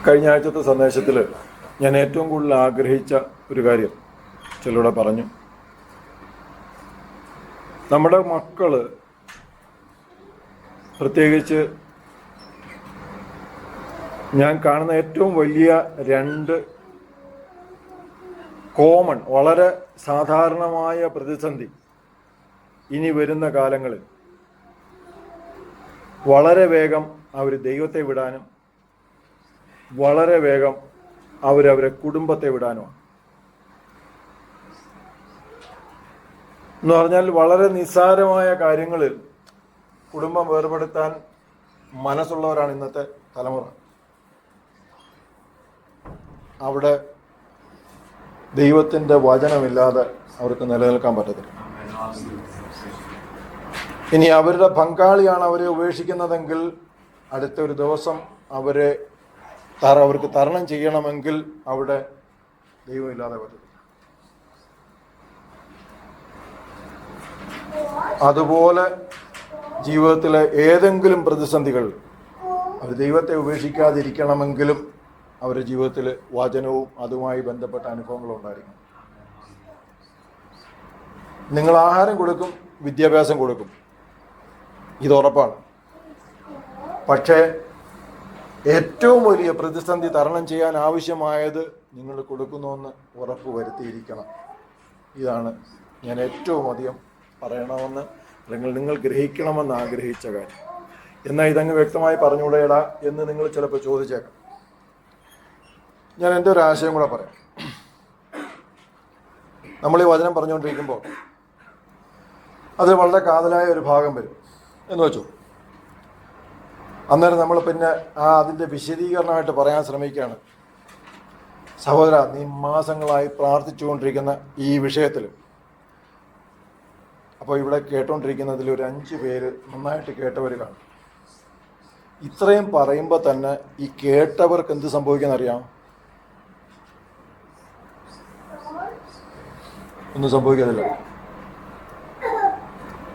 കഴിഞ്ഞ ആഴ്ചത്തെ സന്ദേശത്തിൽ ഞാൻ ഏറ്റവും കൂടുതൽ ആഗ്രഹിച്ച ഒരു കാര്യം ചിലരുടെ പറഞ്ഞു. നമ്മുടെ മക്കള് പ്രത്യേകിച്ച് ഞാൻ കാണുന്ന ഏറ്റവും വലിയ രണ്ട് വളരെ സാധാരണമായ പ്രതിസന്ധി ഇനി വരുന്ന കാലങ്ങളിൽ വളരെ വേഗം അവർ ദൈവത്തെ വിടാനും വളരെ വേഗം അവരവരെ കുടുംബത്തെ വിടാനുമാണ്. എന്ന് പറഞ്ഞാൽ വളരെ നിസ്സാരമായ കാര്യങ്ങളിൽ കുടുംബം വേർപെടുത്താൻ മനസ്സുള്ളവരാണ് ഇന്നത്തെ തലമുറ. അവിടെ ദൈവത്തിൻ്റെ വചനമില്ലാതെ അവർക്ക് നിലനിൽക്കാൻ പറ്റത്തില്ല. ഇനി അവരുടെ പങ്കാളിയാണ് അവരെ ഉപേക്ഷിക്കുന്നതെങ്കിൽ അടുത്ത ഒരു ദിവസം അവർക്ക് തരണം ചെയ്യണമെങ്കിൽ അവിടെ ദൈവമില്ലാതെ പറ്റത്തില്ല. അതുപോലെ ജീവിതത്തിലെ ഏതെങ്കിലും പ്രതിസന്ധികൾ അവർ ദൈവത്തെ ഉപേക്ഷിക്കാതിരിക്കണമെങ്കിലും അവരുടെ ജീവിതത്തിൽ വചനവും അതുമായി ബന്ധപ്പെട്ട അനുഭവങ്ങളും ഉണ്ടായിരിക്കും. നിങ്ങൾ ആഹാരം കൊടുക്കും, വിദ്യാഭ്യാസം കൊടുക്കും, ഇത് ഉറപ്പാണ്. പക്ഷേ ഏറ്റവും വലിയ പ്രതിസന്ധി തരണം ചെയ്യാൻ ആവശ്യമായത് നിങ്ങൾ കൊടുക്കുന്നുവെന്ന് ഉറപ്പ് വരുത്തിയിരിക്കണം. ഇതാണ് ഞാൻ ഏറ്റവും അധികം പറയണമെന്ന് അല്ലെങ്കിൽ നിങ്ങൾ ഗ്രഹിക്കണമെന്ന് ആഗ്രഹിച്ച കാര്യം. എന്നാൽ ഇതങ്ങ് വ്യക്തമായി പറഞ്ഞുകൂടെയടാ എന്ന് നിങ്ങൾ ചിലപ്പോൾ ചോദിച്ചേക്കാം. ഞാൻ എൻ്റെ ഒരു ആശയം കൂടെ പറയാം. നമ്മൾ ഈ വചനം പറഞ്ഞുകൊണ്ടിരിക്കുമ്പോൾ അത് വളരെ കാതലായ ഒരു ഭാഗം വരും എന്ന് വെച്ചു. അന്നേരം നമ്മൾ പിന്നെ അതിൻ്റെ വിശദീകരണമായിട്ട് പറയാൻ ശ്രമിക്കുകയാണ്. സഹോദര, നീ മാസങ്ങളായി പ്രാർത്ഥിച്ചുകൊണ്ടിരിക്കുന്ന ഈ വിഷയത്തിൽ, അപ്പോൾ ഇവിടെ കേട്ടോണ്ടിരിക്കുന്നതിൽ ഒരു 5 പേര് നന്നായിട്ട് കേട്ടവർ കാണും. ഇത്രയും പറയുമ്പോൾ തന്നെ ഈ കേട്ടവർക്ക് എന്ത് സംഭവിക്കുന്നറിയാം? ഒന്നും സംഭവിക്കുന്നില്ല.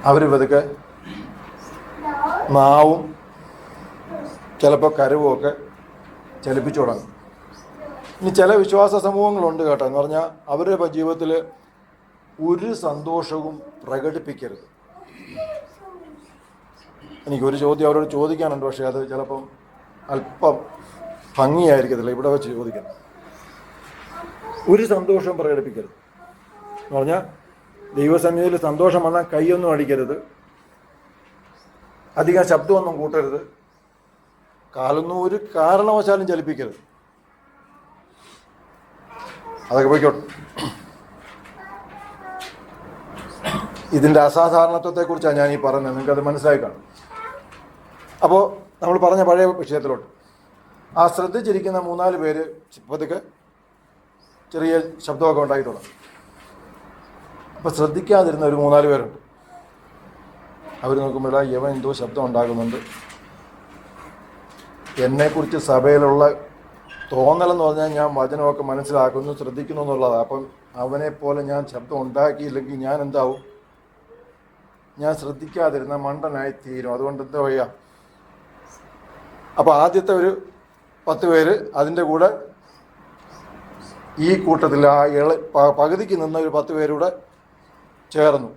അവർ പതുക്കെ നാവും ചിലപ്പോൾ കരുവുമൊക്കെ ചലിപ്പിച്ചു തുടങ്ങും. ഇനി ചില വിശ്വാസ സമൂഹങ്ങളുണ്ട് കേട്ടോ, എന്ന് പറഞ്ഞാൽ അവരുടെ ജീവിതത്തിൽ ഒരു സന്തോഷവും പ്രകടിപ്പിക്കരുത്. എനിക്കൊരു ചോദ്യം അവരോട് ചോദിക്കാനുണ്ട്, പക്ഷേ അത് ചിലപ്പം അല്പം ഭംഗിയായിരിക്കത്തില്ല ഇവിടെ വെച്ച് ചോദിക്കണം. ഒരു സന്തോഷവും പ്രകടിപ്പിക്കരുത് എന്ന് പറഞ്ഞാൽ ദൈവസന്നിധിയിൽ സന്തോഷം വന്നാൽ കൈയൊന്നും അടിക്കരുത്, അധികം ശബ്ദമൊന്നും കൂട്ടരുത്, കാലൊന്നും ഒരു കാരണവശാലും ചലിപ്പിക്കരുത്. അതൊക്കെ പോയിക്കോട്ടെ. ഇതിൻ്റെ അസാധാരണത്വത്തെക്കുറിച്ചാണ് ഞാൻ ഈ പറഞ്ഞത്, നിങ്ങൾക്കത് മനസ്സിലായി കാണും. അപ്പോൾ നമ്മൾ പറഞ്ഞ പഴയ വിഷയത്തിലോട്ട് ആ ശ്രദ്ധിച്ചിരിക്കുന്ന 3-4 പേര് പതുക്കെ ചെറിയ ശബ്ദമൊക്കെ ഉണ്ടായി തുടങ്ങും. അപ്പോൾ ശ്രദ്ധിക്കാതിരുന്ന ഒരു 3-4 പേരുണ്ട്. അവർ നോക്കുമ്പോൾ യവൻ എന്തോ ശബ്ദം ഉണ്ടാകുന്നുണ്ട്, എന്നെക്കുറിച്ച് സഭയിലുള്ള തോന്നലെന്ന് പറഞ്ഞാൽ ഞാൻ വചനമൊക്കെ മനസ്സിലാക്കുന്നു, ശ്രദ്ധിക്കുന്നു എന്നുള്ളതാണ്. അപ്പം അവനെപ്പോലെ ഞാൻ ശബ്ദം ഉണ്ടാക്കിയില്ലെങ്കിൽ ഞാൻ എന്താവും? ഞാൻ ശ്രദ്ധിക്കാതിരുന്ന മണ്ടനായി തീരും. അതുകൊണ്ട് എന്താ വയ്യ. അപ്പോൾ ആദ്യത്തെ ഒരു 10 പേര് അതിൻ്റെ കൂടെ ഈ കൂട്ടത്തിൽ പകുതിക്ക് നിന്ന ഒരു 10 പേരൂടെ ചേർന്നു.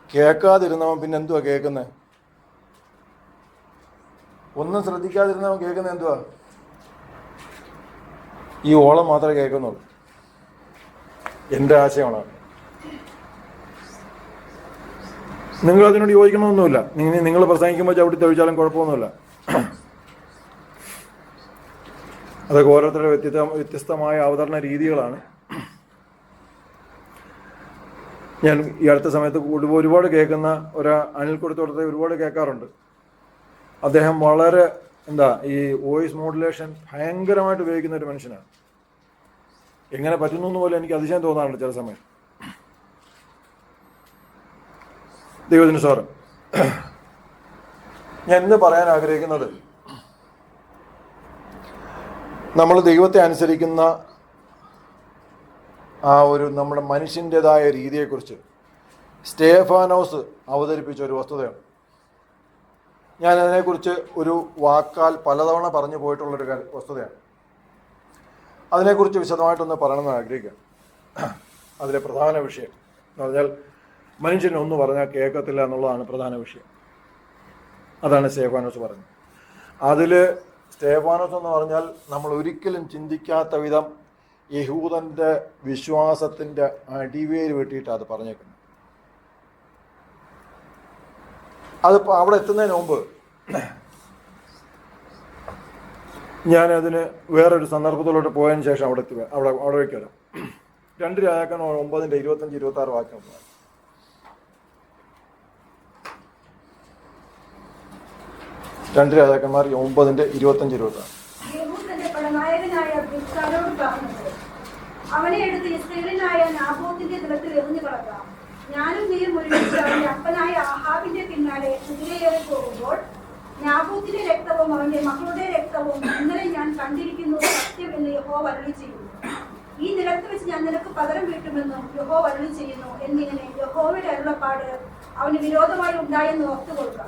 കേൾക്കാതിരുന്നവൻ പിന്നെ എന്തുവാ കേൾക്കുന്നത്? ഒന്നും ശ്രദ്ധിക്കാതിരുന്നവൻ കേൾക്കുന്നത് എന്തുവാ? ഈ ഓളം മാത്രമേ കേൾക്കുന്നുള്ളൂ. എൻ്റെ ആശയമാണ്. നിങ്ങൾ അതിനോട് യോജിക്കണമെന്നൊന്നുമില്ല. നിങ്ങൾ പ്രസംഗിക്കുമ്പോൾ ചവിട്ടി തെളിച്ചാലും കുഴപ്പമൊന്നുമില്ല. അതൊക്കെ ഓരോരുത്തരുടെ വ്യത്യസ്തമായ അവതരണ രീതികളാണ്. ഞാൻ ഈ അടുത്ത സമയത്ത് ഒരുപാട് കേൾക്കുന്ന അനിൽ കൊടുത്തോടത്തെ ഒരുപാട് കേൾക്കാറുണ്ട്. അദ്ദേഹം വളരെ ഈ വോയിസ് മോഡുലേഷൻ ഭയങ്കരമായിട്ട് ഉപയോഗിക്കുന്ന ഒരു മനുഷ്യനാണ്. എങ്ങനെ പറ്റുന്നു പോലെ എനിക്ക് അതിശയം തോന്നാറുണ്ട് ചില സമയം. ദൈവത്തിന് സ്തോത്രം. ഞാൻ ഇന്ന് പറയാൻ ആഗ്രഹിക്കുന്നത്, നമ്മൾ ദൈവത്തെ അനുസരിക്കുന്ന നമ്മുടെ മനുഷ്യൻ്റെതായ രീതിയെക്കുറിച്ച് സ്റ്റേഫാനോസ് അവതരിപ്പിച്ച ഒരു വസ്തുതയാണ്. ഞാൻ അതിനെക്കുറിച്ച് ഒരു വാക്കാൽ പലതവണ പറഞ്ഞു പോയിട്ടുള്ളൊരു വസ്തുതയാണ്. അതിനെക്കുറിച്ച് വിശദമായിട്ടൊന്ന് പറയണമെന്ന് ആഗ്രഹിക്കുക. അതിലെ പ്രധാന വിഷയം എന്ന് പറഞ്ഞാൽ മനുഷ്യൻ ഒന്ന് പറഞ്ഞാൽ കേൾക്കത്തില്ല എന്നുള്ളതാണ് പ്രധാന വിഷയം. അതാണ് സ്തേഫാനോസ് പറഞ്ഞത്. അതിൽ സ്തേഫാനോസ് എന്ന് പറഞ്ഞാൽ നമ്മൾ ഒരിക്കലും ചിന്തിക്കാത്ത വിധം യഹൂദൻ്റെ വിശ്വാസത്തിൻ്റെ അടിവേര് വെട്ടിയിട്ടാണ് അത് പറഞ്ഞേക്കുന്നത്. അതിപ്പോൾ അവിടെ എത്തുന്നതിന് മുമ്പ് ഞാനതിന് വേറൊരു സന്ദർഭത്തിലോട്ട് പോയതിന് ശേഷം അവിടേക്ക് വരാം. 2 രാജാക്കന്മാർ 9:25-26 വാക്യം. 2 രാജാക്കന്മാർ 9:25-26. അവനെ എടുത്ത് ഇസ്രായേലിനായ നാബോത്തിന്റെ നിലത്തിൽ എറിഞ്ഞു കളക്കാം. ഞാനും നീയും ഒരുമിച്ച് അവന്റെ അപ്പനായ ആഹാബിന്റെ പിന്നാലെ കുതിരയേറി പോകുമ്പോൾ നാബോത്തിന്റെ രക്തവും അവന്റെ മക്കളുടെ രക്തവും ഇന്നലെ ഞാൻ കണ്ടിരിക്കുന്നു സത്യം എന്ന് യഹോവ അരുളി ചെയ്യുന്നു. ഈ നിലത്ത് വെച്ച് ഞാൻ നിനക്ക് പകരം വീട്ടുമെന്നും യഹോവ അരുളി ചെയ്യുന്നു എന്നിങ്ങനെ യഹോവയുടെ അരുളപ്പാട് അവന് വിരോധമായി ഉണ്ടായെന്ന് ഓർത്തു കൊടുക്കുക.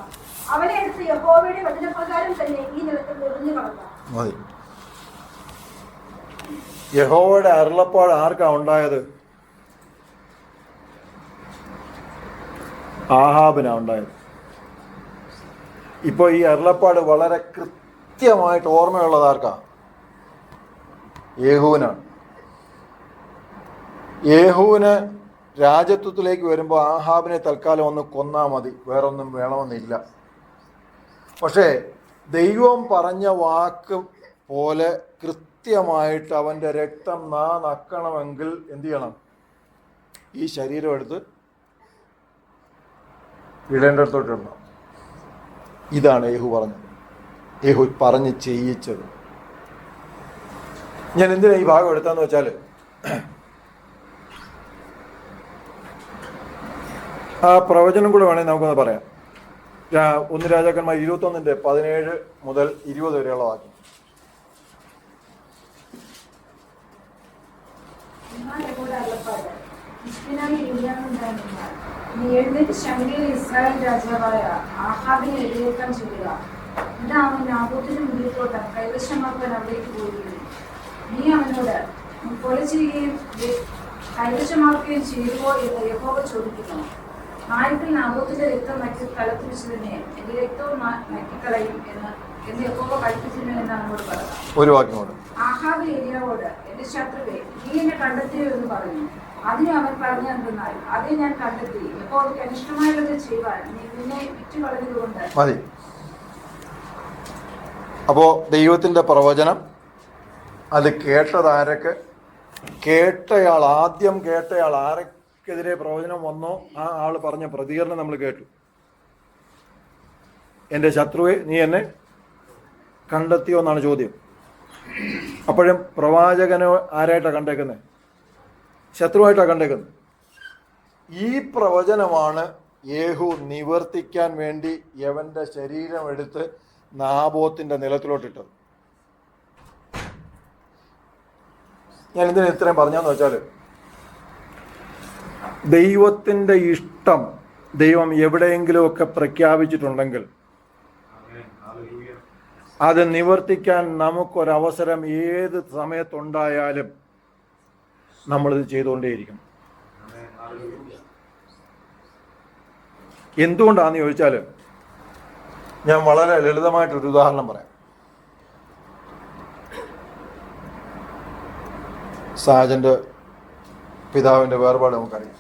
അവനെ എടുത്ത് യഹോവയുടെ വചനപ്രകാരം തന്നെ ഈ നിലത്തിൽ എറിഞ്ഞു കളക്കാം. യഹോവയുടെ അരുളപ്പാട് ആർക്കാ ഉണ്ടായത്? ആഹാബിനാ ഉണ്ടായത്. ഇപ്പോൾ ഈ അരുളപ്പാട് വളരെ കൃത്യമായിട്ട് ഓർമ്മയുള്ളത് ആർക്കാ? യേഹൂവിനാണ്. യേഹൂവിന് രാജത്വത്തിലേക്ക് വരുമ്പോൾ ആഹാബിനെ തൽക്കാലം ഒന്ന് കൊന്നാൽ മതി, വേറൊന്നും വേണമെന്നില്ല. പക്ഷേ ദൈവം പറഞ്ഞ വാക്ക് പോലെ കൃത്യമായിട്ട് അവൻ്റെ രക്തം നക്കണമെങ്കിൽ എന്ത് ചെയ്യണം? ഈ ശരീരം എടുത്ത് ഇടേണ്ടടുത്തോട്ട് ഇടണം. ഇതാണ് യേഹു പറഞ്ഞത്, യേഹു പറഞ്ഞ് ചെയ്യിച്ചത്. ഞാൻ എന്തിനാ ഈ ഭാഗം എടുത്താന്ന് വെച്ചാൽ, ആ പ്രവചനം കൂടെ വേണമെങ്കിൽ നമുക്കൊന്ന് പറയാം. 1 രാജാക്കന്മാർ 21:17-20 വരെയുള്ള വാക്യം. നീ എഴുന്നേറ്റ് ശമര്യയിലെ ഇസ്രായേൽ രാജാവായ ആഹാബിനെ എതിരേൽക്കാൻ ചെയ്യുക. ഇതാ അവൻ നാബോത്തിന്റെ മുന്നിലോട്ട് കൈവശമാക്കാൻ അവിടേക്ക് പോയിരുന്നു. നീ അവനോട് കൊല ചെയ്യുകയും കൈവശമാക്കുകയും ചെയ്യുമോ എന്ന് യഹോവ ചോദിക്കുന്നു. നായ്ക്കൾ നാബോത്തിന്റെ രക്തം നക്കി കളത്തിരിച്ചതിനെ എന്റെ രക്തവും നക്കിക്കളയും എന്ന് യഹോവ കൽപ്പിച്ചിരുന്നു എന്ന് അവനോട് പറഞ്ഞു. ഒരു വാക്യം ആഹാബ് ഏലിയാവോട്, എന്റെ ശത്രുവേ, നീ എന്നെ കണ്ടെത്തിയോ എന്ന് പറഞ്ഞു. അതിന് അവൻ പറഞ്ഞു എന്തെന്നാൽ, അതേ ഞാൻ കണ്ടെത്തി. യഹോവയ്ക്ക് അനിഷ്ടമായുള്ളത് ചെയ്യുവാൻ നീ നിന്നെ വിറ്റുകളഞ്ഞതുകൊണ്ട് മതി. അപ്പോ ദൈവത്തിന്റെ പ്രവചനം അത് കേട്ടതാരൊക്കെ? ആദ്യം കേട്ടയാൾ ആരൊക്കെതിരെ പ്രവചനം വന്നോ ആ ആൾ പറഞ്ഞ പ്രതികരണം നമ്മൾ കേട്ടു. എൻ്റെ ശത്രുവെ, നീ എന്നെ കണ്ടെത്തിയോ എന്നാണ് ചോദ്യം. അപ്പോഴും പ്രവാചകനെ ആരായിട്ടാണ് കണ്ടേക്കുന്നത്? ശത്രുവായിട്ടാണ് കണ്ടേക്കുന്നത്. ഈ പ്രവചനമാണ് യേഹു നിവർത്തിക്കാൻ വേണ്ടി യവന്റെ ശരീരം എടുത്ത് നാബോത്തിന്റെ നിലത്തിലോട്ടിട്ടത്. ഞാൻ ഇതിന് ഇത്രയും പറഞ്ഞെന്ന് വെച്ചാൽ, ദൈവത്തിൻ്റെ ഇഷ്ടം ദൈവം എവിടെയെങ്കിലുമൊക്കെ പ്രഖ്യാപിച്ചിട്ടുണ്ടെങ്കിൽ അത് നിവർത്തിക്കാൻ നമുക്കൊരവസരം ഏത് സമയത്തുണ്ടായാലും നമ്മളിത് ചെയ്തുകൊണ്ടേയിരിക്കണം. എന്തുകൊണ്ടാണെന്ന് ചോദിച്ചാൽ, ഞാൻ വളരെ ലളിതമായിട്ടൊരു ഉദാഹരണം പറയാം. സാജൻ്റെ പിതാവിൻ്റെ വേർപാട് നമുക്കറിയാം.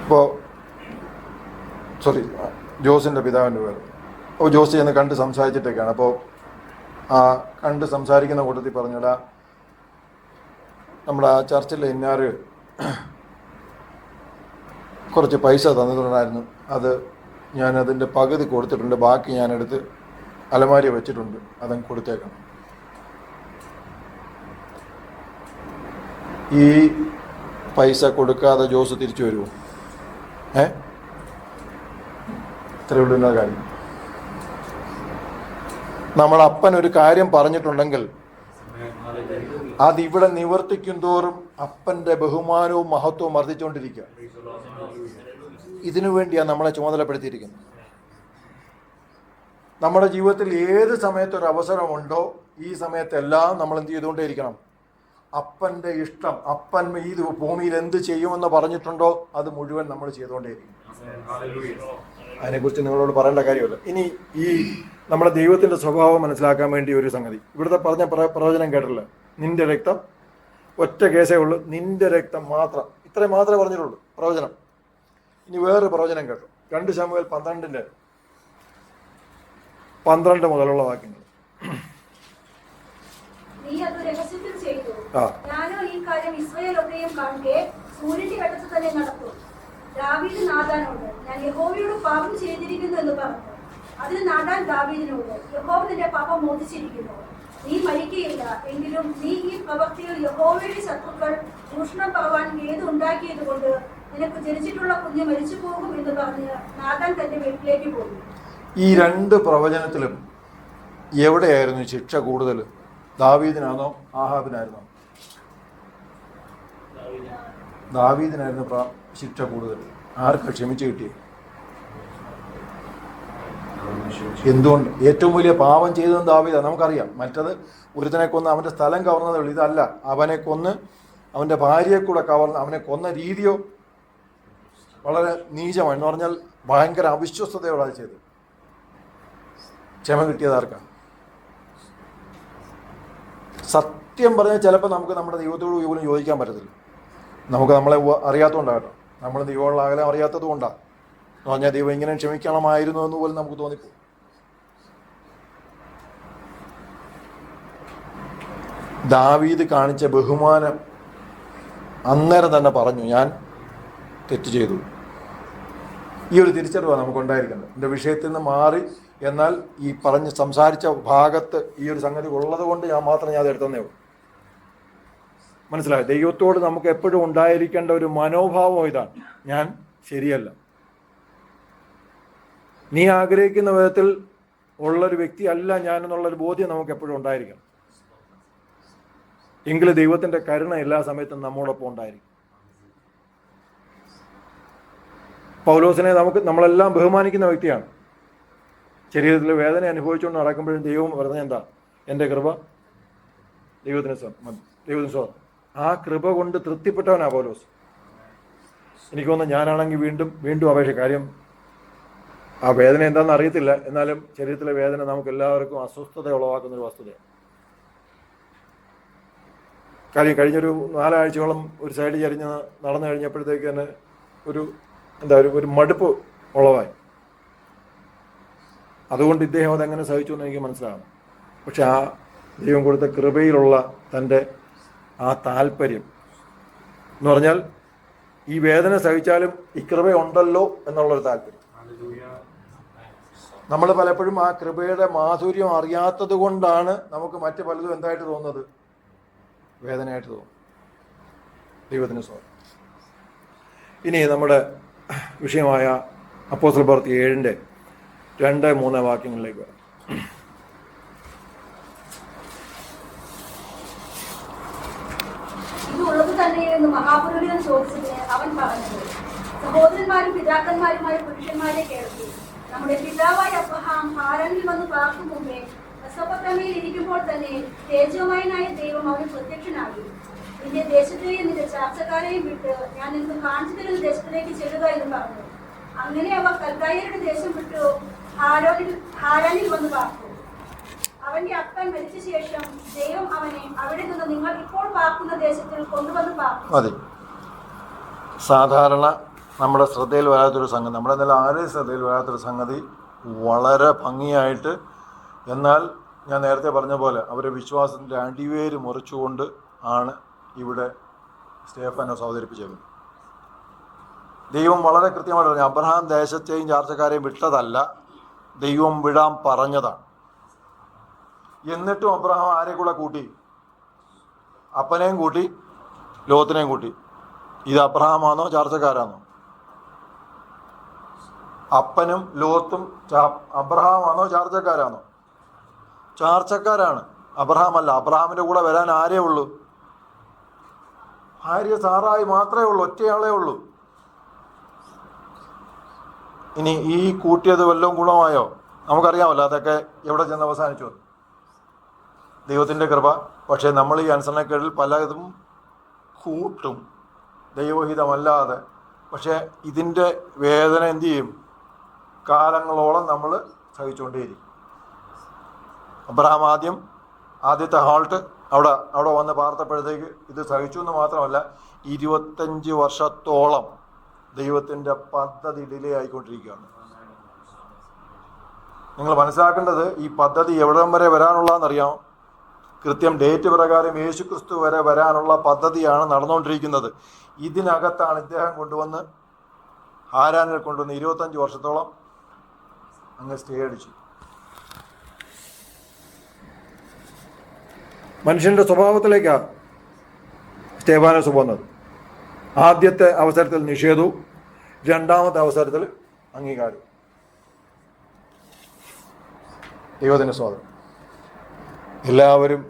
ഇപ്പോൾ ജോസിൻ്റെ പിതാവിൻ്റെ പേര്. അപ്പോൾ ജോസ് ചെന്ന് കണ്ട് സംസാരിച്ചിട്ടൊക്കെയാണ്. അപ്പോൾ ആ കണ്ട് സംസാരിക്കുന്ന കൂട്ടത്തിൽ പറഞ്ഞടാ, നമ്മുടെ ആ ചർച്ചിലെ ഇന്നാറ് കുറച്ച് പൈസ തന്നിട്ടുണ്ടായിരുന്നു, അത് ഞാനതിൻ്റെ പകുതി കൊടുത്തിട്ടുണ്ട്, ബാക്കി ഞാനെടുത്ത് അലമാരി വെച്ചിട്ടുണ്ട്, അതങ്ങ് കൊടുത്തേക്കണം. ഈ പൈസ കൊടുക്കാതെ ജോസ് തിരിച്ചു വരുമോ? ഇത്രയേ ഉള്ളൂ എന്ന കാര്യം. നമ്മളപ്പൻ ഒരു കാര്യം പറഞ്ഞിട്ടുണ്ടെങ്കിൽ അതിവിടെ നിവർത്തിക്കും തോറും അപ്പൻ്റെ ബഹുമാനവും മഹത്വവും വർദ്ധിച്ചുകൊണ്ടിരിക്കുക. ഇതിനു വേണ്ടിയാണ് നമ്മളെ ചുമതലപ്പെടുത്തിയിരിക്കുന്നത്. നമ്മുടെ ജീവിതത്തിൽ ഏത് സമയത്തൊരു അവസരമുണ്ടോ ഈ സമയത്തെല്ലാം നമ്മൾ എന്ത് ചെയ്തുകൊണ്ടേയിരിക്കണം? അപ്പൻ്റെ ഇഷ്ടം, അപ്പൻ ഈ ഭൂമിയിൽ എന്ത് ചെയ്യുമെന്ന് പറഞ്ഞിട്ടുണ്ടോ അത് മുഴുവൻ നമ്മൾ ചെയ്തുകൊണ്ടേയിരിക്കും. അതിനെക്കുറിച്ച് നിങ്ങളോട് പറയേണ്ട കാര്യമല്ല. ഇനി ഈ നമ്മുടെ ദൈവത്തിൻ്റെ സ്വഭാവം മനസ്സിലാക്കാൻ വേണ്ടി ഒരു സംഗതി, ഇവിടുത്തെ പറഞ്ഞ പ്രവചനം കേട്ടില്ല. നിന്റെ രക്തം, ഒറ്റ കേസേ ഉള്ളൂ, നിന്റെ രക്തം മാത്രം, ഇത്രയും മാത്രമേ പറഞ്ഞിട്ടുള്ളൂ പ്രവചനം. ഇനി വേറൊരു പ്രവചനം കേട്ടു, 2 ശമൂവേൽ 12 മുതലുള്ള വാക്യങ്ങൾ. നീ അത് രഹസ്യത്തിൽ ചെയ്തു. ഞാനോ ഈ കാര്യം ഇസ്രായേലൊക്കെയും കാണുകെ സൂര്യന്റെ വെട്ടത്തിൽ തന്നെ നടത്തും. ദാവീദ് നാഥാനോട്, ഞാൻ യഹോവയോട് പാപം ചെയ്തിരിക്കുന്നു എന്ന് പറഞ്ഞു. അതിന് നാഥാൻ ദാവീദിനോട്, യഹോവ നിന്റെ പാപം മോചിച്ചിരിക്കുന്നു, നീ മരിക്കുകയില്ല. എങ്കിലും നീ ഈ പ്രവൃത്തിയിൽ യഹോവയുടെ ശത്രുക്കൾ ചൂഷണം പറവാൻ ഏതുണ്ടാക്കിയത് കൊണ്ട് നിനക്ക് ജനിച്ചിട്ടുള്ള കുഞ്ഞ് മരിച്ചു പോകും എന്ന് പറഞ്ഞ് നാഥാൻ തന്റെ വീട്ടിലേക്ക് പോയി. ഈ 2 പ്രവചനത്തിലും എവിടെയായിരുന്നു ശിക്ഷ കൂടുതൽ? ദാവീദിനാണോ ആഹാബിനായിരുന്നോ? ദാവീദിനായിരുന്നു ശിക്ഷ കൂടുതൽ. ആർക്കാ ക്ഷമിച്ചു കിട്ടിയത്? എന്തുകൊണ്ട്? ഏറ്റവും വലിയ പാപം ചെയ്തതും ദാവീദാണ്, നമുക്കറിയാം. മറ്റത് ഒരുത്തനെ കൊന്ന് അവൻ്റെ സ്ഥലം കവർന്നതേ ഉള്ളൂ. ഇതല്ല, അവനെ കൊന്ന് അവൻ്റെ ഭാര്യയെ കൂടെ കവർന്ന് അവനെ കൊന്ന രീതിയോ വളരെ നീചമാണ്. എന്ന് പറഞ്ഞാൽ ഭയങ്കര അവിശ്വസ്തയോടെ അത് ചെയ്ത്. ക്ഷമ കിട്ടിയത് ആർക്കാണ്? സത്യം പറഞ്ഞാൽ ചിലപ്പോൾ നമുക്ക് നമ്മുടെ ദൈവത്തോട് പോലും യോജിക്കാൻ പറ്റത്തില്ല. നമുക്ക് നമ്മളെ അറിയാത്തതുകൊണ്ടാകട്ടോ, നമ്മൾ ദൈവമുള്ള അകലം അറിയാത്തത് കൊണ്ടാണ്. എന്ന് പറഞ്ഞാൽ ദൈവം ഇങ്ങനെ ക്ഷമിക്കണമായിരുന്നു എന്ന് പോലും നമുക്ക് തോന്നിപ്പോകും. ദാവീദ് കാണിച്ച ബഹുമാനം അന്നേരം തന്നെ പറഞ്ഞു, ഞാൻ തെറ്റ് ചെയ്തു. ഈ ഒരു തിരിച്ചറിവാണ് നമുക്കുണ്ടായിരിക്കുന്നത്. എൻ്റെ വിഷയത്തിൽ നിന്ന് മാറി, എന്നാൽ ഈ പറഞ്ഞ് സംസാരിച്ച ഭാഗത്ത് ഈ ഒരു സംഗതി ഉള്ളത് കൊണ്ട് ഞാൻ അത് എടുത്തന്നേ ഉള്ളൂ. മനസ്സിലായി? ദൈവത്തോട് നമുക്ക് എപ്പോഴും ഉണ്ടായിരിക്കേണ്ട ഒരു മനോഭാവം ഇതാണ്, ഞാൻ ശരിയല്ല. നീ ആഗ്രഹിക്കുന്ന വിധത്തിൽ ഉള്ളൊരു വ്യക്തി അല്ല ഞാൻ എന്നുള്ളൊരു ബോധ്യം നമുക്ക് എപ്പോഴും ഉണ്ടായിരിക്കണം. എങ്കിലും ദൈവത്തിൻ്റെ കരുണ എല്ലാ സമയത്തും നമ്മോടൊപ്പം ഉണ്ടായിരിക്കും. പൗലോസിനെ നമ്മളെല്ലാം ബഹുമാനിക്കുന്ന വ്യക്തിയാണ്. ശരീരത്തിൽ വേദന അനുഭവിച്ചുകൊണ്ട് നടക്കുമ്പോഴും ദൈവം പറഞ്ഞത് എന്താ? എൻ്റെ കൃപ ദൈവത്തിന് സ്വന്തം. ആ കൃപ കൊണ്ട് തൃപ്തിപ്പെട്ടവനാണ് പൗലോസ്. എനിക്ക് തോന്നുന്നു ഞാനാണെങ്കിൽ വീണ്ടും അപേക്ഷ. കാര്യം ആ വേദന എന്താണെന്ന് അറിയത്തില്ല, എന്നാലും ശരീരത്തിലെ വേദന നമുക്ക് എല്ലാവർക്കും അസ്വസ്ഥത ഉളവാക്കുന്നൊരു വസ്തുതയാണ്. കാര്യം കഴിഞ്ഞൊരു 4 ആഴ്ചയോളം ഒരു സൈഡ് ചരിഞ്ഞ് നടന്നു കഴിഞ്ഞപ്പോഴത്തേക്ക് തന്നെ ഒരു മടുപ്പ് ഉളവായി. അതുകൊണ്ട് ഇദ്ദേഹം അതെങ്ങനെ സഹിച്ചു എന്ന് എനിക്ക് മനസ്സിലാകും. പക്ഷെ ആ ദൈവം കൊടുത്ത കൃപയിലുള്ള തൻ്റെ ആ താല്പര്യം എന്ന് പറഞ്ഞാൽ ഈ വേദന സഹിച്ചാലും ഈ കൃപയുണ്ടല്ലോ എന്നുള്ളൊരു താല്പര്യം. നമ്മൾ പലപ്പോഴും ആ കൃപയുടെ മാധുര്യം അറിയാത്തത് കൊണ്ടാണ് നമുക്ക് മറ്റു പലതും എന്തായിട്ട് തോന്നുന്നത്? വേദനയായിട്ട് തോന്നും. ദൈവത്തിന് സ്തോത്രം. ഇനി നമ്മുടെ വിഷയമായ അപ്പോസ്തല പ്രവൃത്തി 7-ന്റെ 2-3 വാക്യങ്ങളിലേക്ക് വരാം. ഇതുള്ളത് തന്നെയെന്ന് മഹാപുരോഹിതൻ ചോദിച്ചതിന് അവൻ പറഞ്ഞത്, സഹോദരന്മാരും പിതാക്കന്മാരുമായ പുരുഷന്മാരെ കേൾക്കൂ. നമ്മുടെ പിതാവായ അബ്രഹാം ഹാരാനിൽ വന്ന് പാർക്കും മുമ്പേ മെസൊപ്പൊത്താമിയയിൽ ഇരിക്കുമ്പോൾ തന്നെ തേജോമയനായ ദൈവം അവന് പ്രത്യക്ഷനായി. നിന്റെ ദേശത്തെയും നിന്റെ ചാർച്ചക്കാരെയും വിട്ട് ഞാൻ നിനക്ക് കാണിച്ചു തരുന്ന ദേശത്തിലേക്ക് ചെല്ലുക എന്ന് പറഞ്ഞു. അങ്ങനെ അവർ കൽദായരുടെ ദേശം വിട്ടു ഹാരാനിൽ വന്ന് പാർത്തു. അവന്റെ അപ്പൻ മരിച്ച ശേഷം ദൈവം അവനെ അവിടെ നിന്ന് നിങ്ങൾ ഇപ്പോൾ പാർക്കുന്ന ദേശത്തിൽ കൊണ്ടുവന്ന് പാർത്തു. അതെ, സാധാരണ നമ്മുടെ ശ്രദ്ധയിൽ വരാത്തൊരു സംഗതി, നമ്മുടെ നില ആരെയും ശ്രദ്ധയിൽ വരാത്തൊരു സംഗതി വളരെ ഭംഗിയായിട്ട്, എന്നാൽ ഞാൻ നേരത്തെ പറഞ്ഞ പോലെ അവരുടെ വിശ്വാസത്തിൻ്റെ അടിവേര് മുറിച്ചുകൊണ്ട് ആണ് ഇവിടെ സ്റ്റേഫാനോസ് അവതരിപ്പിച്ചത്. ദൈവം വളരെ കൃത്യമായിട്ട് പറഞ്ഞു, അബ്രഹാം ദേശത്തെയും ചാർച്ചക്കാരെയും വിട്ടതല്ല, ദൈവം വിടാൻ പറഞ്ഞതാണ്. എന്നിട്ടും അബ്രഹാം ആരെ കൂടെ കൂട്ടി? അപ്പനെയും കൂട്ടി, ലോത്തിനെയും കൂട്ടി. ഇത് അബ്രഹാമാണോ ചാർച്ചക്കാരാണോ? അപ്പനും ലോത്തും അബ്രഹാമാണോ ചാർച്ചക്കാരാണോ? ചാർച്ചക്കാരാണ്, അബ്രഹാം അല്ല. അബ്രഹാമിൻ്റെ കൂടെ വരാൻ ആരേ ഉള്ളൂ? ഭാര്യ സാറായി മാത്രമേ ഉള്ളൂ, ഒറ്റയാളേ ഉള്ളൂ. ഇനി ഈ കൂട്ടിയത് വല്ലതും ഗുണമായോ? നമുക്കറിയാമല്ലോ അതൊക്കെ എവിടെ ചെന്ന് അവസാനിച്ചു. ദൈവത്തിൻ്റെ കൃപ. പക്ഷേ നമ്മൾ ഈ അനുസരണക്കേടിൽ പലതും കൂട്ടും ദൈവഹിതമല്ലാതെ. പക്ഷേ ഇതിൻ്റെ വേദന എന്തു ചെയ്യും? കാലങ്ങളോളം നമ്മൾ സഹിച്ചുകൊണ്ടേയിരിക്കും. അബ്രഹാം ആദ്യത്തെ ഹാൾട്ട് അവിടെ വന്ന് പാർത്തപ്പോഴത്തേക്ക് ഇത് സഹിച്ചു എന്ന് മാത്രമല്ല, 25 വർഷത്തോളം ദൈവത്തിൻ്റെ പദ്ധതി ഡിലേ ആയിക്കൊണ്ടിരിക്കുകയാണ്. നിങ്ങൾ മനസ്സിലാക്കേണ്ടത് ഈ പദ്ധതി എവിടം വരെ വരാനുള്ളതെന്നറിയാമോ? കൃത്യം ഡേറ്റ് പ്രകാരം യേശുക്രിസ്തു വരെ വരാനുള്ള പദ്ധതിയാണ് നടന്നുകൊണ്ടിരിക്കുന്നത്. ഇതിനകത്താണ് ഇദ്ദേഹം കൊണ്ടുവന്ന് ഹാരാനിൽ കൊണ്ടുവന്ന് 25 വർഷത്തോളം അങ്ങ് സ്റ്റേ അടിച്ചു. മനുഷ്യൻ്റെ സ്വഭാവത്തിലേക്കാണ് സ്തേഫാനോസ് പോകുന്നത്. ആദ്യത്തെ അവസരത്തിൽ നിഷേധവും, രണ്ടാമത്തെ അവസരത്തിൽ അംഗീകാരവും. ദൈവത്തിൻ്റെ സ്വാതന്ത്ര്യം. എല്ലാവരും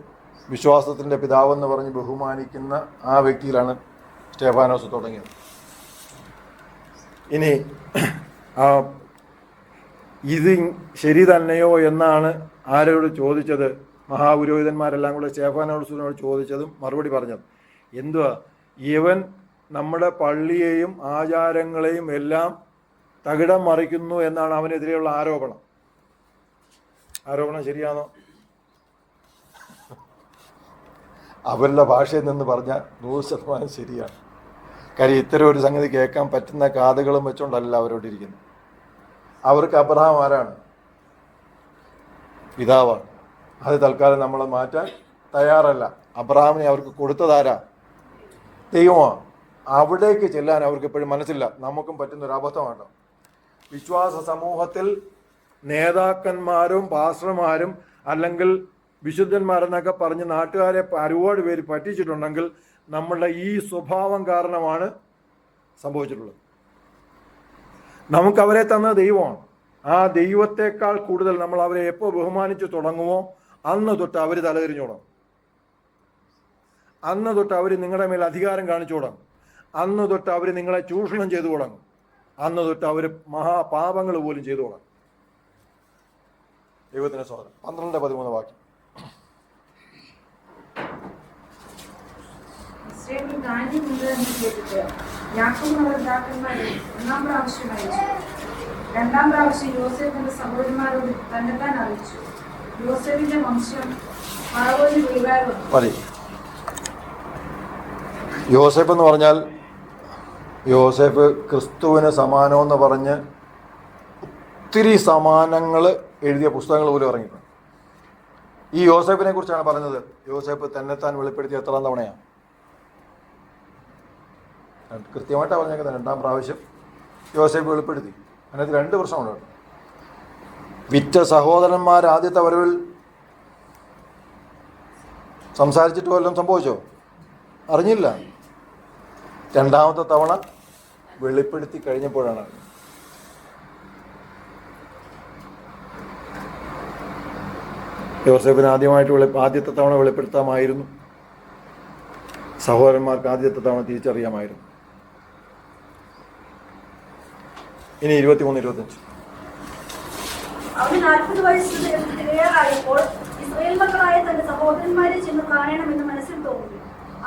വിശ്വാസത്തിൻ്റെ പിതാവെന്ന് പറഞ്ഞ് ബഹുമാനിക്കുന്ന ആ വ്യക്തിയിലാണ് സ്തേഫാനോസ് തുടങ്ങിയത്. ഇനി ഇത് ശരി തന്നെയോ എന്നാണ് ആരോട് ചോദിച്ചത്? മഹാപുരോഹിതന്മാരെല്ലാം കൂടെ സ്തേഫാനോസിനോട് ചോദിച്ചതും മറുപടി പറഞ്ഞത് എന്തുവാ? ഇവൻ നമ്മുടെ പള്ളിയെയും ആചാരങ്ങളെയും എല്ലാം തകിടം മറിക്കുന്നു എന്നാണ് അവനെതിരെയുള്ള ആരോപണം. ശരിയാണോ? അവരുടെ ഭാഷയിൽ നിന്ന് പറഞ്ഞാൽ 100% ശരിയാണ്. കാര്യം ഇത്തരം ഒരു സംഗതി കേൾക്കാൻ പറ്റുന്ന കാതുകളും വെച്ചുകൊണ്ടല്ല അവരോടിരിക്കുന്നത്. അവർക്ക് അബ്രഹാം ആരാണ്? പിതാവാണ്. അത് തൽക്കാലം നമ്മൾ മാറ്റാൻ തയ്യാറല്ല. അബ്രഹാമിനെ അവർക്ക് കൊടുത്തതാരാ? ദൈവമാണ്. അവിടേക്ക് ചെല്ലാൻ അവർക്ക് എപ്പോഴും മനസ്സില്ല. നമുക്കും പറ്റുന്നൊരു അബദ്ധമാണ്. വിശ്വാസ സമൂഹത്തിൽ നേതാക്കന്മാരും പാസ്റ്റർമാരും അല്ലെങ്കിൽ വിശുദ്ധന്മാരെന്നൊക്കെ പറഞ്ഞ് നാട്ടുകാരെ ഒരുപാട് പേര് പറ്റിച്ചിട്ടുണ്ടെങ്കിൽ നമ്മളുടെ ഈ സ്വഭാവം കാരണമാണ് സംഭവിച്ചിട്ടുള്ളത്. നമുക്കവരെ തന്ന ദൈവമാണ്. ആ ദൈവത്തെക്കാൾ കൂടുതൽ നമ്മൾ അവരെ എപ്പോൾ ബഹുമാനിച്ച് തുടങ്ങുമോ അന്ന് തൊട്ട് അവർ തലതിരിഞ്ഞു തുടങ്ങും. അന്ന് തൊട്ട് അവർ നിങ്ങളുടെ മേൽ അധികാരം കാണിച്ചു തുടങ്ങും. അന്ന് തൊട്ട് അവർ നിങ്ങളെ ചൂഷണം ചെയ്തു തുടങ്ങും. അന്ന് തൊട്ട് അവർ മഹാപാപങ്ങൾ പോലും ചെയ്തു തുടങ്ങും. ദൈവത്തിന് സ്വാതന്ത്ര്യം. 12-13 വാക്യം. രണ്ടാം പ്രാവശ്യം യോസേഫിന്റെ സഹോദരന്മാരോട് തന്നെത്താൻ അറിയിച്ചു. യോസേഫിന്റെ വംശം ഫറവോന് മതി. യോസേഫ് എന്ന് പറഞ്ഞാൽ യോസേഫ് ക്രിസ്തുവിന് സമാനമെന്ന് പറഞ്ഞ് ഒത്തിരി സമാനങ്ങൾ എഴുതിയ പുസ്തകങ്ങൾ പോലും ഇറങ്ങിയിട്ടുണ്ട്. ഈ യോസേഫിനെ കുറിച്ചാണ് പറഞ്ഞത്. യോസേഫ് തന്നെത്താൻ വെളിപ്പെടുത്തിയ എത്രാം തവണയാണ്? കൃത്യമായിട്ടാണ് പറഞ്ഞേക്കുന്നത്. 2ാം പ്രാവശ്യം യോസേഫ് വെളിപ്പെടുത്തി. അതിനകത്ത് 2 പ്രശ്നമുണ്ട്. വിറ്റ സഹോദരന്മാർ ആദ്യത്തെ വരവിൽ സംസാരിച്ചിട്ട് വല്ലതും സംഭവിച്ചോ? അറിഞ്ഞില്ല. 2ാമത്തെ തവണ വെളിപ്പെടുത്തി കഴിഞ്ഞപ്പോഴാണ്. യോസേഫിന് ആദ്യത്തെ തവണ വെളിപ്പെടുത്താമായിരുന്നു. സഹോദരന്മാർക്ക് ആദ്യത്തെ തവണ തിരിച്ചറിയാമായിരുന്നു. ഇനി 23-25. അവന് 40 വയസ്സ് തികയാറായപ്പോൾ ഇസ്രായേൽ മക്കളായ തന്റെ സഹോദരന്മാരെ ചെന്ന് കാണണമെന്ന് മനസ്സിൽ തോന്നി.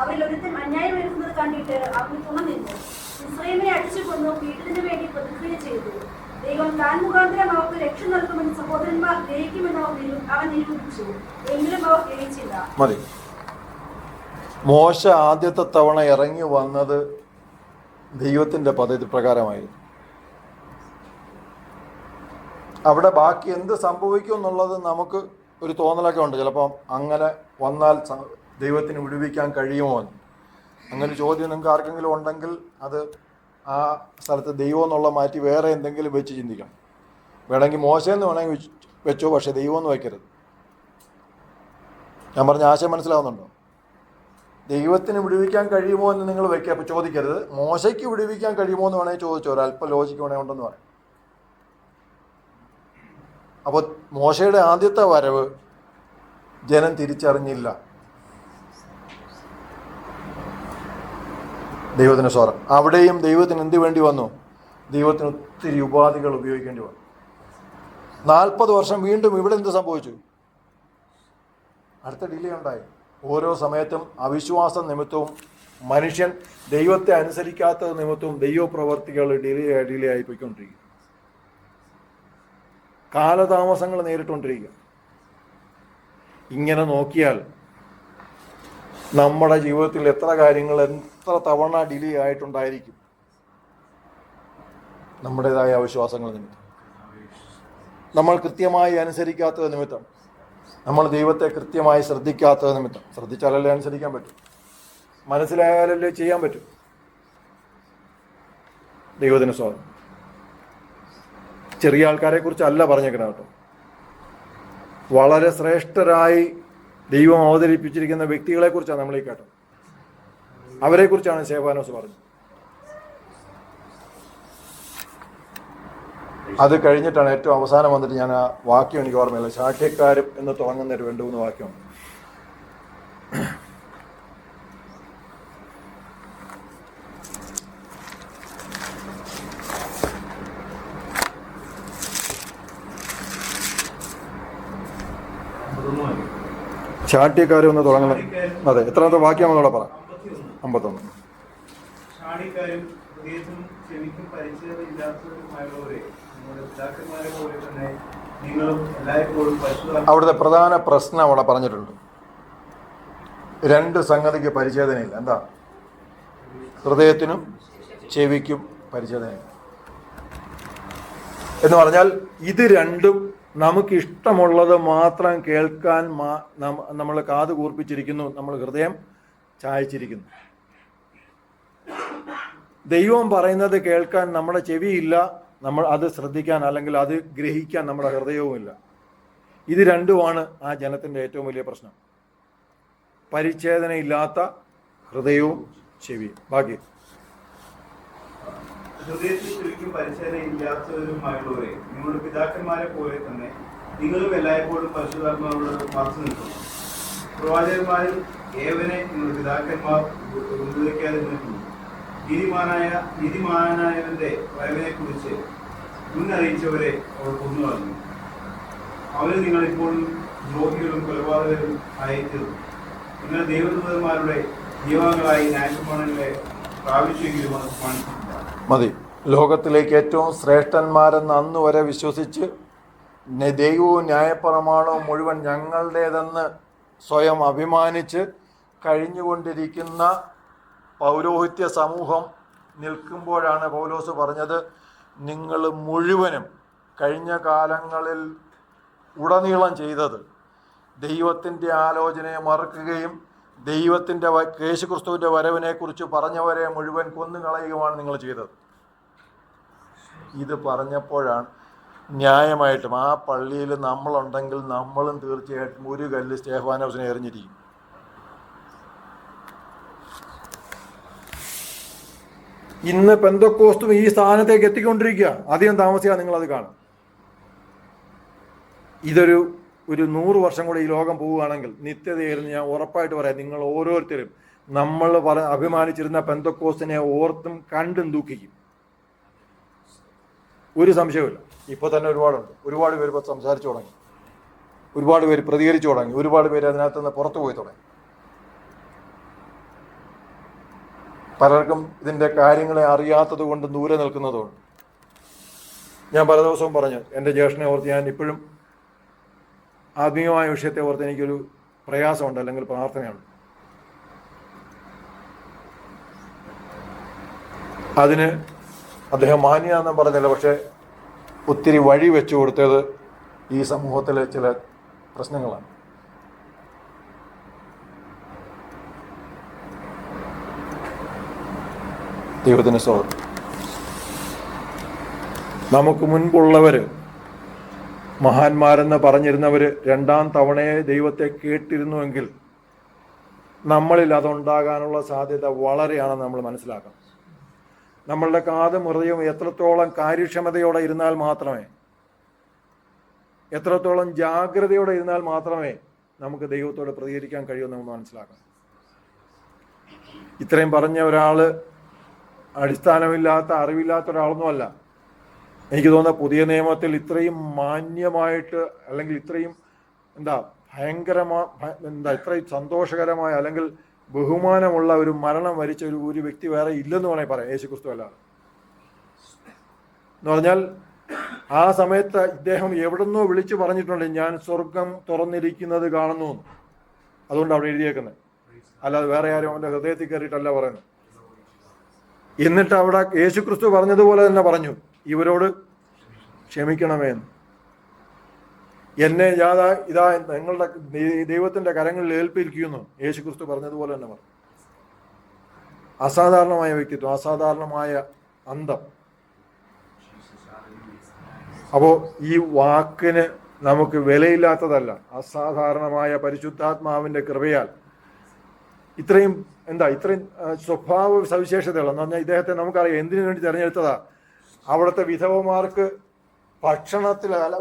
അവരിൽ ഒരുത്തൻ അന്യായം വരുന്നത് കണ്ടിട്ട് അവന് തുണ നിന്നു. ഇസ്രായേലിനെ അടിച്ചു കൊന്നു പീഡിതന് വേണ്ടി പ്രതിക്രിയ ചെയ്തു. ദൈവം താൻ മുഖാന്തരം അവർക്ക് രക്ഷ നൽകുമെന്ന് സഹോദരന്മാർ ഗ്രഹിക്കുമെന്ന് അവൻ നിരൂപിച്ചു. എങ്കിലും അവർ ഗ്രഹിച്ചില്ല. മതി. മോശ ആദ്യത്തെ തവണ ഇറങ്ങി വന്നത് ദൈവത്തിൻ്റെ പദ്ധതി പ്രകാരമായിരുന്നു. അവിടെ ബാക്കി എന്ത് സംഭവിക്കും എന്നുള്ളത് നമുക്ക് ഒരു തോന്നലൊക്കെ ഉണ്ട്. ചിലപ്പം അങ്ങനെ വന്നാൽ ദൈവത്തിന് വിടുവിക്കാൻ കഴിയുമോ എന്ന്. അങ്ങനെ ചോദ്യം നിങ്ങൾക്ക് ആർക്കെങ്കിലും ഉണ്ടെങ്കിൽ അത് ആ സ്ഥലത്ത് ദൈവം എന്നുള്ള മാറ്റി വേറെ എന്തെങ്കിലും വെച്ച് ചിന്തിക്കണം. വേണമെങ്കിൽ മോശമെന്ന് വേണമെങ്കിൽ വെച്ചോ, പക്ഷേ ദൈവം എന്ന് വയ്ക്കരുത്. ഞാൻ പറഞ്ഞ ആശയം മനസ്സിലാവുന്നുണ്ടോ? ദൈവത്തിന് വിടുവിക്കാൻ കഴിയുമോ എന്ന് നിങ്ങൾ വയ്ക്കുക. അപ്പോൾ ചോദിക്കരുത് മോശയ്ക്ക് വിടുവിക്കാൻ കഴിയുമോ എന്ന് വേണമെങ്കിൽ ചോദിച്ചോ. ഒരല്പം ലോജിക്ക് വേണമെങ്കിൽ ഉണ്ടെന്ന് പറയാം. അപ്പോൾ മോശയുടെ ആദ്യത്തെ വരവ് ജനം തിരിച്ചറിഞ്ഞില്ല. ദൈവത്തിന് സ്വാതന്ത്ര്യം. അവിടെയും ദൈവത്തിന് എന്ത് വേണ്ടി വന്നു? ദൈവത്തിന് ഒത്തിരി ഉപാധികൾ ഉപയോഗിക്കേണ്ടി വന്നു. 40 വർഷം വീണ്ടും ഇവിടെ എന്ത് സംഭവിച്ചു? അടുത്ത ഡിലേ ഉണ്ടായി. ഓരോ സമയത്തും അവിശ്വാസ നിമിത്തവും മനുഷ്യൻ ദൈവത്തെ അനുസരിക്കാത്തത് നിമിത്തവും ദൈവപ്രവർത്തികൾ ഡിലേ ആയി പോയിക്കൊണ്ടിരിക്കും. കാലതാമസങ്ങൾ നേരിട്ടുകൊണ്ടിരിക്കുക. ഇങ്ങനെ നോക്കിയാൽ നമ്മുടെ ജീവിതത്തിൽ എത്ര കാര്യങ്ങൾ എത്ര തവണ ഡിലേ ആയിട്ടുണ്ടായിരിക്കും നമ്മുടേതായ അവിശ്വാസങ്ങൾ നിമിത്തം, നമ്മൾ കൃത്യമായി അനുസരിക്കാത്തത് നിമിത്തം, നമ്മൾ ദൈവത്തെ കൃത്യമായി ശ്രദ്ധിക്കാത്തത് നിമിത്തം. ശ്രദ്ധിച്ചാലല്ലേ അനുസരിക്കാൻ പറ്റും, മനസ്സിലായാലല്ലേ ചെയ്യാൻ പറ്റും. ദൈവത്തിന് സ്വാഗതം. ചെറിയ ആൾക്കാരെ കുറിച്ചല്ല പറഞ്ഞേക്കണം കേട്ടോ. വളരെ ശ്രേഷ്ഠരായി ദൈവം അവതരിപ്പിച്ചിരിക്കുന്ന വ്യക്തികളെ കുറിച്ചാണ് നമ്മൾ ഈ കേട്ടത്. അവരെ കുറിച്ചാണ് സേവാനോസ് പറഞ്ഞത്. അത് കഴിഞ്ഞിട്ടാണ് ഏറ്റവും അവസാനം വന്നിട്ട് ഞാൻ ആ വാക്യം എനിക്ക് ഓർമ്മയില്ല, ശാഠ്യക്കാരും എന്ന് തുടങ്ങുന്ന ഒരു 2-3 വാക്യമാണ്. ശാഠ്യക്കാരും എന്ന് തുടങ്ങുന്ന, അതെ, എത്രാമത്തെ വാക്യമാണെന്നോടെ പറ. 51. അവിടുത്തെ പ്രധാന പ്രശ്നം അവിടെ പറഞ്ഞിട്ടുണ്ട്. 2 സംഗതിക്ക് പരിച്ഛേദനയില്ല. എന്താ? ഹൃദയത്തിനും ചെവിക്കും പരിച്ഛേദനയില്ല. എന്ന് പറഞ്ഞാൽ ഇത് രണ്ടും നമുക്ക് ഇഷ്ടമുള്ളത് മാത്രം കേൾക്കാൻ നമ്മൾ കാത് കൂർപ്പിച്ചിരിക്കുന്നു, നമ്മൾ ഹൃദയം ചായച്ചിരിക്കുന്നു. ദൈവം പറയുന്നത് കേൾക്കാൻ നമ്മുടെ ചെവിയില്ല, നമ്മൾ അത് ശ്രദ്ധിക്കാൻ അല്ലെങ്കിൽ അത് ഗ്രഹിക്കാൻ നമ്മുടെ ഹൃദയവുമില്ല. ഇത് രണ്ടുമാണ് ആ ജനത്തിൻ്റെ ഏറ്റവും വലിയ പ്രശ്നം. പരിച്ഛേദനയില്ലാത്ത ഹൃദയവും ചെവിയും. ബാക്കി ഹൃദയത്തിൽ ശരിക്കും പരിച്ഛേദനയില്ലാത്തവരുമായുള്ളവരെ, നിങ്ങളുടെ പിതാക്കന്മാരെ പോലെ തന്നെ നിങ്ങളും എല്ലായ്പ്പോഴും പരിശുദ്ധാത്മാവോട് മറച്ചു നിൽക്കുന്നു. പ്രവാചകന്മാരിൽ ഏവനെ നിങ്ങളുടെ പിതാക്കന്മാർ ഉപദ്രവിക്കാതിരുന്നിട്ടുണ്ട്. നീതിമാനായവന്റെ വരവിനെ കുറിച്ച് മുന്നറിയിച്ചവരെ അവർ കൊന്നു കളഞ്ഞു. അവര് നിങ്ങളിപ്പോഴും ദ്രോഹികളും കൊലപാതകരും ആയിത്തീർന്നു. നിങ്ങൾ ദൈവദൂതന്മാരുടെ ജീവങ്ങളായി ന്യായപ്രമാണങ്ങളെ പ്രാപിച്ചെങ്കിലും അത് കാണിച്ചിട്ടില്ല. മതി. ലോകത്തിലേക്ക് ഏറ്റവും ശ്രേഷ്ഠന്മാരെന്ന് അന്ന് വരെ വിശ്വസിച്ച് ദൈവവും ന്യായപ്രമാണവും മുഴുവൻ ഞങ്ങളുടേതെന്ന് സ്വയം അഭിമാനിച്ച് കഴിഞ്ഞുകൊണ്ടിരിക്കുന്ന പൗരോഹിത്യ സമൂഹം നിൽക്കുമ്പോഴാണ് പൗലോസ് പറഞ്ഞത്, നിങ്ങൾ മുഴുവനും കഴിഞ്ഞ കാലങ്ങളിൽ ഉടനീളം ചെയ്തത് ദൈവത്തിൻ്റെ ആലോചനയെ മറക്കുകയും ദൈവത്തിൻ്റെ യേശുക്രിസ്തുവിൻ്റെ വരവിനെക്കുറിച്ച് പറഞ്ഞവരെ മുഴുവൻ കൊന്നുകളയുകയുമാണ് നിങ്ങൾ ചെയ്തത്. ഇത് പറഞ്ഞപ്പോഴാണ് ന്യായമായിട്ടും ആ പള്ളിയിൽ നമ്മളുണ്ടെങ്കിൽ നമ്മളും തീർച്ചയായിട്ടും ഒരു കല്ല് സ്തേഫാനോസിനെ എറിഞ്ഞിരിക്കും. ഇന്ന് പെന്തക്കോസ്തും ഈ സ്ഥാനത്തേക്ക് എത്തിക്കൊണ്ടിരിക്കുക. അധികം താമസിയാതെ നിങ്ങളത് കാണും. ഇതൊരു 100 വർഷം കൂടെ ഈ ലോകം പോവുകയാണെങ്കിൽ നിത്യതയായിരുന്നു. ഞാൻ ഉറപ്പായിട്ട് പറയാം, നിങ്ങൾ ഓരോരുത്തരും നമ്മൾ അഭിമാനിച്ചിരുന്ന പെന്തക്കോസ്തിനെ ഓർത്തും കണ്ടും ദുഃഖിക്കും. ഒരു സംശയവുമില്ല. ഇപ്പോൾ തന്നെ ഒരുപാട് പേര് ഇപ്പോൾ സംസാരിച്ചു തുടങ്ങി, ഒരുപാട് പേര് പ്രതികരിച്ചു തുടങ്ങി, ഒരുപാട് പേര് അതിനകത്ത് നിന്ന് പുറത്തു പോയി തുടങ്ങി. പലർക്കും ഇതിൻ്റെ കാര്യങ്ങളെ അറിയാത്തത് കൊണ്ട് ദൂരെ നിൽക്കുന്നതുകൊണ്ട്. ഞാൻ പല ദിവസവും പറഞ്ഞു, എൻ്റെ ജ്യേഷ്ഠനെ ഓർത്ത് ഞാൻ ഇപ്പോഴും ആത്മീയമായ വിഷയത്തെ ഓർത്ത് എനിക്കൊരു പ്രയാസമുണ്ട്, അല്ലെങ്കിൽ പ്രാർത്ഥനയുണ്ട്. അതിന് അദ്ദേഹം മാന്യാന്നും പറഞ്ഞില്ല, പക്ഷെ ഒത്തിരി വഴി വെച്ചു കൊടുത്തത് ഈ സമൂഹത്തിലെ ചില പ്രശ്നങ്ങളാണ്. ദൈവത്തിന് സ്തോത്രം. നമുക്ക് മുൻപുള്ളവർ മഹാന്മാരെന്ന് പറഞ്ഞിരുന്നവർ 2ാം തവണയെ ദൈവത്തെ കേട്ടിരുന്നുവെങ്കിൽ നമ്മളിൽ അതുണ്ടാകാനുള്ള സാധ്യത വളരെയാണെന്ന് നമ്മൾ മനസ്സിലാക്കണം. നമ്മളുടെ കാതും ഹൃദയവും എത്രത്തോളം കാര്യക്ഷമതയോടെ ഇരുന്നാൽ മാത്രമേ, എത്രത്തോളം ജാഗ്രതയോടെ ഇരുന്നാൽ മാത്രമേ നമുക്ക് ദൈവത്തോട് പ്രതികരിക്കാൻ കഴിയുമെന്ന് നമ്മൾ മനസ്സിലാക്കണം. ഇത്രയും പറഞ്ഞ ഒരാൾ അടിസ്ഥാനമില്ലാത്ത അറിവില്ലാത്ത ഒരാളൊന്നുമല്ല. എനിക്ക് തോന്നുന്ന പുതിയ നിയമത്തിൽ ഇത്രയും മാന്യമായിട്ട് അല്ലെങ്കിൽ ഇത്രയും ഇത്രയും സന്തോഷകരമായ അല്ലെങ്കിൽ ബഹുമാനമുള്ള ഒരു മരണം വരിച്ച ഒരു വ്യക്തി വേറെ ഇല്ലെന്ന് വേണമെങ്കിൽ പറയാം, യേശുക്രിസ്തു അല്ലാതെ. എന്ന് പറഞ്ഞാൽ ആ സമയത്ത് ഇദ്ദേഹം എവിടുന്നോ വിളിച്ചു പറഞ്ഞിട്ടുണ്ട്, ഞാൻ സ്വർഗം തുറന്നിരിക്കുന്നത് കാണുന്നു. അതുകൊണ്ട് അവിടെ എഴുതിയേക്കുന്നത്, അല്ലാതെ വേറെ ആരും അവൻ്റെ ഹൃദയത്തിൽ കയറിയിട്ടല്ല പറയുന്നത്. എന്നിട്ട് അവിടെ യേശുക്രിസ്തു പറഞ്ഞതുപോലെ തന്നെ പറഞ്ഞു, ഇവരോട് ക്ഷമിക്കണമേ എന്ന്. എന്നെ ഇതാ നിങ്ങളുടെ ദൈവത്തിന്റെ കരങ്ങളിൽ ഏൽപ്പിരിക്കുന്നു യേശുക്രിസ്തു പറഞ്ഞതുപോലെ തന്നെ പറഞ്ഞു. അസാധാരണമായ വ്യക്തിത്വം, അസാധാരണമായ അന്തം. അപ്പോൾ ഈ വാക്കിന് നമുക്ക് വിലയില്ലാത്തതല്ല. അസാധാരണമായ പരിശുദ്ധാത്മാവിന്റെ കൃപയാൽ ഇത്രയും സ്വഭാവ സവിശേഷതകൾ എന്ന് പറഞ്ഞാൽ ഇദ്ദേഹത്തെ നമുക്കറിയാം എന്തിനു വേണ്ടി തിരഞ്ഞെടുത്തതാ. അവിടുത്തെ വിധവമാർക്ക്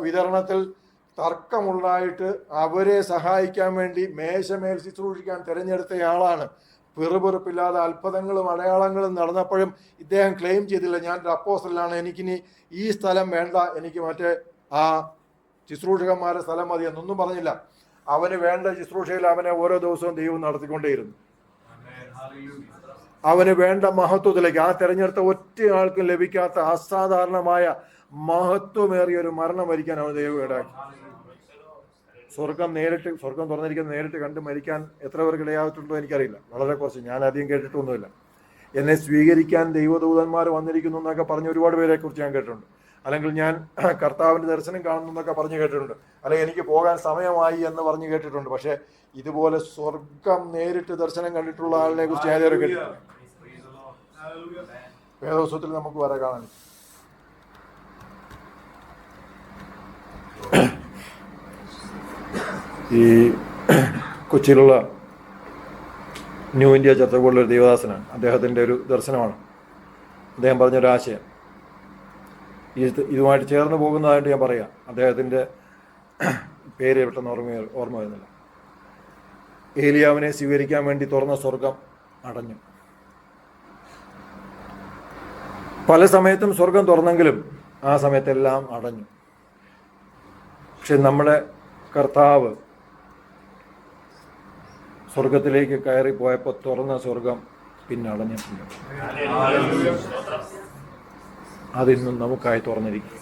വിതരണത്തിൽ തർക്കമുണ്ടായിട്ട് അവരെ സഹായിക്കാൻ വേണ്ടി മേശമേൽ ശുശ്രൂഷിക്കാൻ തിരഞ്ഞെടുത്തയാളാണ്. പെറുപെറുപ്പില്ലാതെ അത്ഭുതങ്ങളും അടയാളങ്ങളും നടന്നപ്പോഴും ഇദ്ദേഹം ക്ലെയിം ചെയ്തില്ല, ഞാൻ ഒരു അപ്പോസ്തലനാണ്, എനിക്കിനി ഈ സ്ഥലം വേണ്ട, എനിക്ക് മറ്റേ ആ ശുശ്രൂഷകന്മാരുടെ സ്ഥലം മതി എന്നൊന്നും പറഞ്ഞില്ല. അവന് വേണ്ട ശുശ്രൂഷയിൽ അവനെ ഓരോ ദിവസവും ദൈവം നടത്തിക്കൊണ്ടേയിരുന്നു. അവന് വേണ്ട മഹത്വത്തിലേക്ക്, ആ തെരഞ്ഞെടുത്ത ഒറ്റയാൾക്കും ലഭിക്കാത്ത അസാധാരണമായ മഹത്വമേറിയ ഒരു മരണം മരിക്കാൻ അവൻ ദൈവം ഇടയാക്കി. സ്വർഗം തുറന്നിരിക്കുന്നത് നേരിട്ട് കണ്ട് മരിക്കാൻ എത്ര പേർക്ക് ഇടയായിട്ടുണ്ടോ എനിക്കറിയില്ല, വളരെ കുറച്ച്, ഞാൻ അധികം കേട്ടിട്ടൊന്നുമില്ല. എന്നെ സ്വീകരിക്കാൻ ദൈവദൂതന്മാർ വന്നിരിക്കുന്നു എന്നൊക്കെ പറഞ്ഞ ഒരുപാട് പേരെ കുറിച്ച് ഞാൻ കേട്ടിട്ടുണ്ട്. അല്ലെങ്കിൽ ഞാൻ കർത്താവിൻ്റെ ദർശനം കാണുന്നു എന്നൊക്കെ പറഞ്ഞു കേട്ടിട്ടുണ്ട്. അല്ലെങ്കിൽ എനിക്ക് പോകാൻ സമയമായി എന്ന് പറഞ്ഞു കേട്ടിട്ടുണ്ട്. പക്ഷെ ഇതുപോലെ സ്വർഗം നേരിട്ട് ദർശനം കണ്ടിട്ടുള്ള ആളിനെ കുറിച്ച് ഞാൻ ഇതുവരെ കേട്ടിട്ടില്ല. വേദോത്സവത്തിൽ നമുക്ക് വരെ കാണാൻ. ഈ കൊച്ചിയിലുള്ള ന്യൂ ഇന്ത്യ ചർച്ചകളിലൊരു ദേവദാസനാണ്. അദ്ദേഹത്തിൻ്റെ ഒരു ദർശനമാണ്. അദ്ദേഹം പറഞ്ഞൊരാശയം ഇതുമായിട്ട് ചേർന്ന് പോകുന്നതായിട്ട് ഞാൻ പറയാം. അദ്ദേഹത്തിൻ്റെ പേര് പെട്ടെന്ന് ഓർമ്മ വരുന്നില്ല. ഏലിയാവിനെ സ്വീകരിക്കാൻ വേണ്ടി തുറന്ന സ്വർഗം അടഞ്ഞു. പല സമയത്തും സ്വർഗം തുറന്നെങ്കിലും ആ സമയത്തെല്ലാം അടഞ്ഞു. പക്ഷെ നമ്മുടെ കർത്താവ് സ്വർഗത്തിലേക്ക് കയറി പോയപ്പോൾ തുറന്ന സ്വർഗം പിന്നെ അടഞ്ഞിട്ടുണ്ട്. അതിന്നും നമുക്കായി തുറന്നിരിക്കും.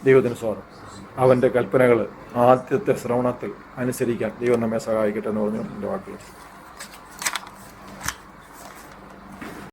ദൈവത്തിന് സ്വാഗതം. അവൻ്റെ കൽപ്പനകൾ ആദ്യത്തെ ശ്രവണത്തിൽ അനുസരിക്കാൻ ദൈവം നമ്മെ സഹായിക്കട്ടെ എന്ന് പറഞ്ഞു എൻ്റെ വാക്കുകൾ.